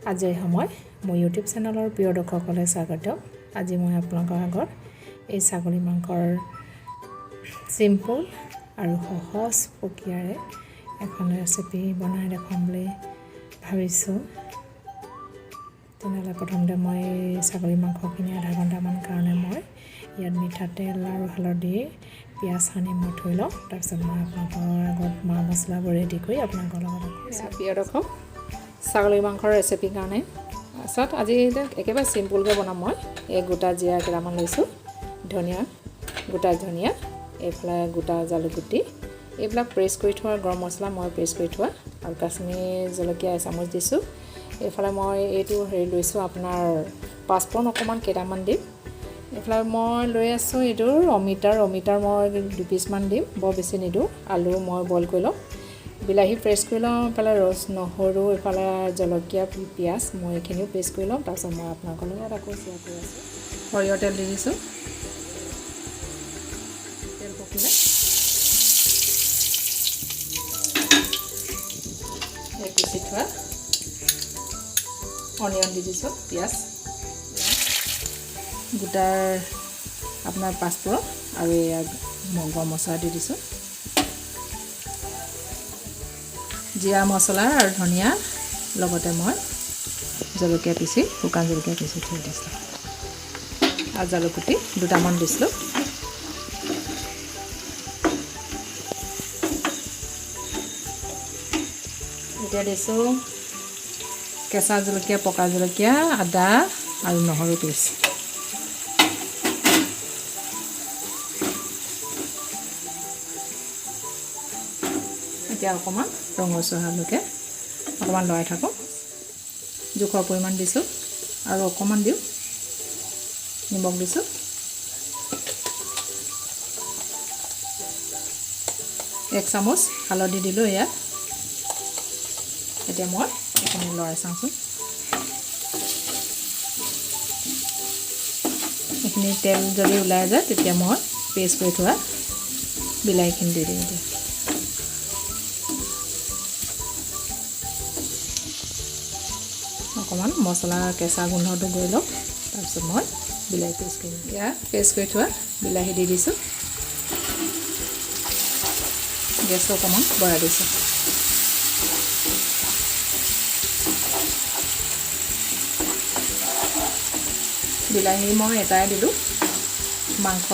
আজিৰ সময় মোৰ ইউটিউব চেনেলৰ প্ৰিয় দৰ্শকসকলে স্বাগত। আজি মই আপোনালোকৰ আগত এই ছাগলী মাংসৰ সিম্পল আৰু সহজ প্ৰক্ৰিয়াৰে এখন ৰেচিপি বনাই দেখাম বুলি ভাবিছোঁ। তেনেহ'লে প্ৰথমতে মই ছাগলী মাংসখিনি আধা ঘণ্টামান কাৰণে মই ইয়াত মিঠাতেল আৰু হালধি পিঁয়াজ সানি মই থৈ লওঁ। তাৰপিছত মই আপোনালোকৰ আগত মা মছলাবোৰ ৰেডি কৰি আপোনালোকৰ লগত প্ৰিয় দৰ্শক ছাগলী মাংসৰ ৰেচিপিৰ কাৰণে তাৰপিছত আজি একেবাৰে চিম্পুলকৈ বনাম। মই এই গোটা জিৰা কেইটামান লৈছোঁ, ধনিয়া, গোটা ধনিয়া, এইফালে গোটা জালুকগুটি, এইবিলাক প্ৰেছ কৰি থোৱা গৰম মছলা মই প্ৰেছ কৰি থোৱা, আৰু কাশ্মীৰী জলকীয়া এচামুচ দিছোঁ। এইফালে মই এইটো লৈছোঁ আপোনাৰ পাঁচফোৰণ অকণমান কেইটামান দিম। এইফালে মই লৈ আছোঁ এইটোৰ অমিতাৰ মই 2 পিচমান দিম, বৰ বেছি নিদিওঁ। আলু মই বইল কৰি লওঁ, বিলাহী প্ৰেছ কৰি লওঁ, এইফালে নহৰু, এইফালে জলকীয়া, পিঁয়াজ মই এইখিনিও পেষ্ট কৰি লওঁ। তাৰপিছত মই আপোনালোকৰ লগত আকৌ শ্বেয়াৰ কৰি আছোঁ। সৰিয়হ তেল দি দিছোঁ, তেল পকিলে এই পিচি থোৱা অনিয়ন দি দিছোঁ, পিঁয়াজ, গোটাৰ আপোনাৰ পাঁচফোৰণ আৰু এয়া গৰম মছলা দি দিছোঁ। জিৰা মছলা আৰু ধনিয়া লগতে মই জলকীয়া পিচি, শুকান জলকীয়া পিচি থৈ দিছিলোঁ, আৰু জালুকগুটি দুটামান দিছিলোঁ। এতিয়া দিছোঁ কেঁচা জলকীয়া, পকা জলকীয়া, আদা আৰু নহৰু পেষ্ট। এতিয়া অকণমান ৰঙচুৱা হোৱালৈকে অকণমান লৰাই থাকোঁ। জোখৰ পৰিমাণ দিছোঁ আৰু অকণমান দিওঁ নিমখ দিছোঁ। এক চামুচ হালধি দিলোঁ ইয়াত। এতিয়া মই এইখিনি লৰাই চাওঁচোন। এইখিনি তেল যদি ওলাই যায় তেতিয়া মই পেষ্ট কৰি থোৱা বিলাহীখিনি দি দিম। এতিয়া অকণমান মছলা কেঁচা গোন্ধটো গৈ লওক, তাৰপিছত মই বিলাহী পেষ্ট কৰি দিম। এতিয়া পেষ্ট কৰি থোৱা বিলাহী দি দিছোঁ। গেছটো অকণমান বঢ়াই দিছোঁ। বিলাহী মই এটাই দিলোঁ, মাংস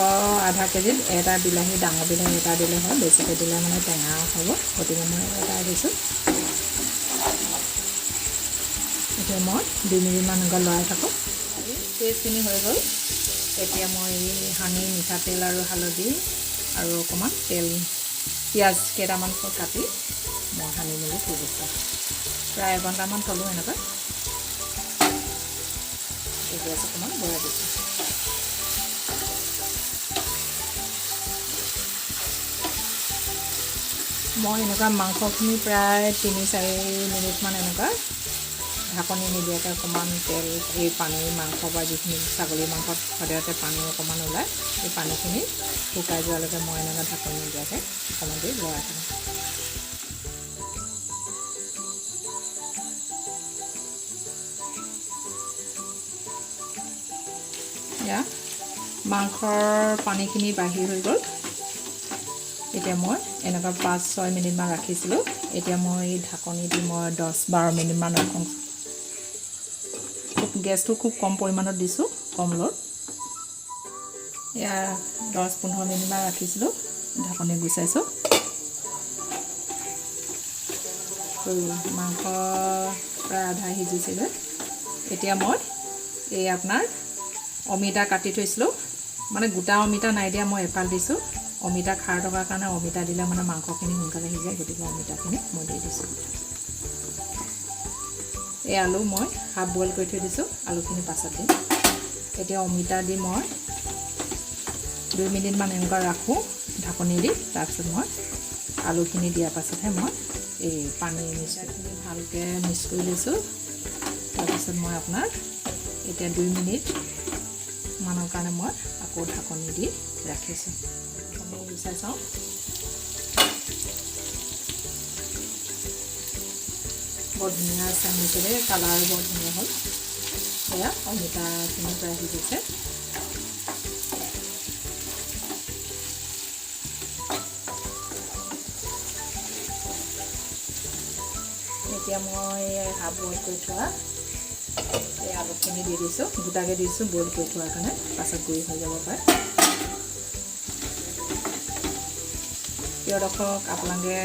আধা কেজিত এটা বিলাহী, ডাঙৰ বিলাহী এটা দিলে হয়, বেছিকৈ দিলে মানে টেঙা হ'ব, গতিকে মই এটাই দিছোঁ। এতিয়া মই 2 মিনিটমান এনেকৈ লৰাই থাকোঁ। পেষ্টখিনি হৈ গ'ল। এতিয়া মই সানি মিঠাতেল আৰু হালধি আৰু অকণমান তেল, পিঁয়াজ কেইটামান কাটি মই সানি মেলি থৈ দিছোঁ। প্ৰায় এঘণ্টামান থ'লোঁ এনেকৈ। এতিয়া অকণমান বঢ়াই দিছোঁ। মই এনেকুৱা মাংসখিনি প্ৰায় 3-4 মিনিটমান এনেকুৱা ঢাকনি নিদিয়াকৈ অকণমান তেল, এই পানী মাংস বা যিখিনি ছাগলী মাংসত সদ্যহতে পানী অকণমান ওলায়, এই পানীখিনি শুকাই যোৱালৈকে মই এনেকৈ ঢাকনি নিদিয়াকৈ অকণমান দেৰি লৰাই থাকোঁ। এয়া মাংসৰ পানীখিনি বাঢ়ি হৈ গ'ল। এতিয়া মই এনেকুৱা 5-6 মিনিটমান ৰাখিছিলোঁ। এতিয়া মই ঢাকনি দি মই 10-12 মিনিটমান ৰাখোঁ। গেছটো খুব কম পৰিমাণত দিছোঁ, কম লোত। এয়া 10-15 মিনিটমান ৰাখিছিলোঁ, ঢাকনি গুচাইছোঁ। মাংস প্ৰায় আধা সিজিছিলে। এতিয়া মই এই আপোনাৰ অমিতা কাটি থৈছিলোঁ, মানে গোটা অমিতা নাই দিয়া, মই এফাল দিছোঁ। অমিতা খাৰ থকাৰ কাৰণে অমিতা দিলে মানে মাংসখিনি সোনকালে সিজায়, গতিকে অমিতাখিনি মই দি দিছোঁ। এই আলু মই হাফ বইল কৰি থৈ দিছোঁ, আলুখিনি পাছত দিম। এতিয়া অমিতা দি মই 2 মিনিটমান এনেকুৱা ৰাখোঁ ঢাকনি দি। তাৰপিছত মই আলুখিনি দিয়াৰ পাছতহে মই এই পানী মিক্সাৰখিনি ভালকৈ মিক্স কৰি লৈছোঁ। তাৰপিছত মই আপোনাৰ এতিয়া 2 মিনিটমানৰ কাৰণে মই আকৌ ঢাকনি দি ৰাখিছোঁ। ঢাকনি গুচাই চাওঁ। 2 বৰ ধুনীয়া চামিছিলে কালাৰ বৰ ধুনীয়া হ'ল এয়া অমিতাখিনি প্ৰায় সিজিছে এতিয়া মই হাফ বইল কৰি থোৱা এই আলুখিনি দি দিছোঁ গোটাকৈ দিছোঁ বইল কৰি থোৱাৰ কাৰণে পাছত গুড়ি হৈ যাব পাৰে প্ৰিয় দৰ্শক আপোনালোকে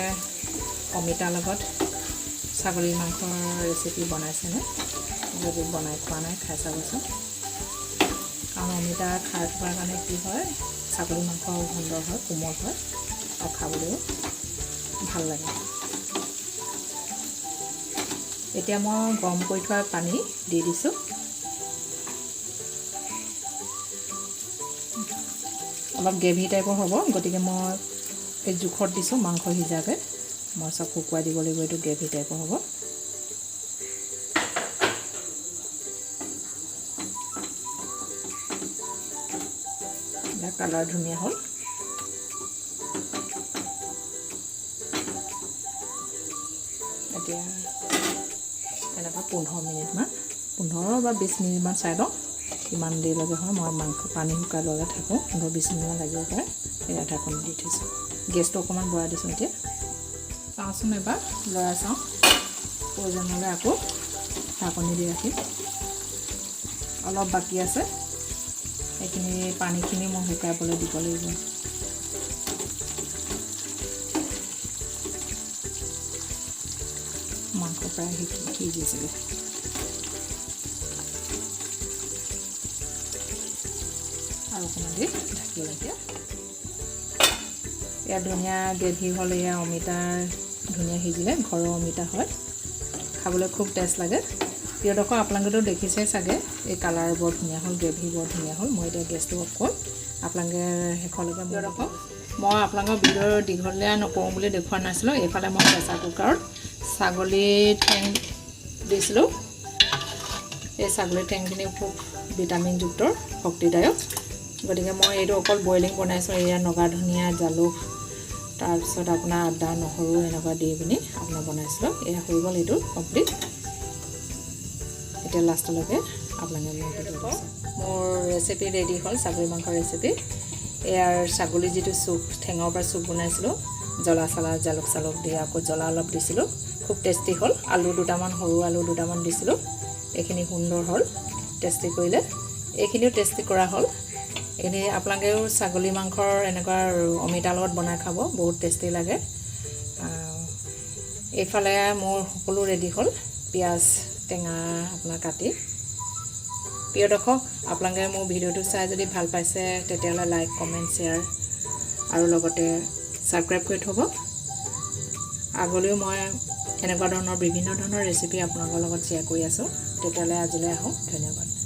অমিতাৰ লগত ছাগলী মাংসৰ ৰেচিপি বনাইছেনে যদি বনাই খোৱা নাই খাই চাবচোন কাৰণ অমিতা খাই থোৱাৰ কাৰণে কি হয় ছাগলী মাংস সুন্দৰ হয় কোমল হয় আৰু খাবলৈও ভাল লাগে এতিয়া মই গৰম কৰি থোৱা পানী দি দিছোঁ অলপ গ্ৰেভি টাইপৰ হ'ব গতিকে মই এই জোখত দিছোঁ মাংস সিজাকৈ মই চব শুকুৱাই দিব লাগিব এইটো গ্ৰেভি টাইপৰ হ'ব কালাৰ ধুনীয়া হ'ল এতিয়া এনেকুৱা 15 মিনিটমান 15 বা 20 মিনিটমান চাই লওঁ কিমান দেৰিলৈকে হয় মই মাংস পানী শুকাই লগাই থাকোঁ 15-20 মিনিটমান লাগিব পাৰে এয়া ঢাকনি দি থৈছোঁ গেছটো অকণমান বঢ়াই দিছোঁ এতিয়া চাওঁচোন এবাৰ লৰাই চাওঁ প্ৰয়োজন হ'লে আকৌ ঢাকনি দি ৰাখিম অলপ বাকী আছে এইখিনি পানীখিনি মই শুকাবলৈ দিব লাগিব মাংস প্ৰায় সিজিছিলে আৰু অকণমান দেৰি ঢাকি এতিয়া এয়া ধুনীয়া গ্ৰেভি হ'ল এয়া অমিতাৰ ধুনীয়া সিজিলে ঘৰৰ অমিতা হয় খাবলৈ খুব টেষ্ট লাগে প্ৰিয় দৰ্শক আপোনালোকেতো দেখিছে চাগে এই কালাৰ বৰ ধুনীয়া হ'ল গ্ৰেভি বৰ ধুনীয়া হ'ল মই এতিয়া গেছটো অফ কৰিম আপোনালোকে শেষলৈকে প্ৰিয় দৰ্শক মই আপোনালোকৰ ভিডিঅ' দীঘলীয়া নকৰোঁ বুলি দেখুওৱা নাছিলোঁ এইফালে মই প্ৰেছাৰ কুকাৰত ছাগলী ঠেং দিছিলোঁ এই ছাগলী ঠেংখিনি খুব ভিটামিনযুক্ত শক্তিদায়ক গতিকে মই এইটো অকল বইলিং বনাইছোঁ এয়া নগা ধনিয়া জালুক তাৰপিছত আপোনাৰ আদা নহৰু এনেকুৱা দি পিনি আপোনাৰ বনাইছিলোঁ এয়া হৈ গ'ল এইটো কমপ্লিট এতিয়া লাষ্টলৈকে আপোনালোকে মোৰ ৰেচিপি ৰেডি হ'ল ছাগলী মাংসৰ ৰেচিপি এয়াৰ ছাগলী যিটো চুপ ঠেঙৰ পৰা চুপ বনাইছিলোঁ জ্বলা চালা জালুক চালুক দি আকৌ জ্বলা অলপ দিছিলোঁ খুব টেষ্টি হ'ল আলু দুটামান সৰু আলু দুটামান দিছিলোঁ এইখিনি সুন্দৰ হ'ল টেষ্টি কৰিলে এইখিনিও টেষ্টি কৰা হ'ল এনে আপোনালোকেও ছাগলী মাংসৰ এনেকুৱা অমিতাৰ লগত বনাই খাব বহুত টেষ্টি লাগে এইফালে মোৰ সকলো ৰেডি হ'ল পিঁয়াজ টেঙা আপোনাৰ কাটি প্ৰিয় দৰ্শক আপোনালোকে মোৰ ভিডিঅ'টো চাই যদি ভাল পাইছে তেতিয়াহ'লে লাইক কমেণ্ট শ্বেয়াৰ আৰু লগতে ছাবস্ক্ৰাইব কৰি থ'ব আগলৈও মই এনেকুৱা ধৰণৰ বিভিন্ন ধৰণৰ ৰেচিপি আপোনালোকৰ লগত শ্বেয়াৰ কৰি আছোঁ তেতিয়াহ'লে আজিলৈ আহোঁ ধন্যবাদ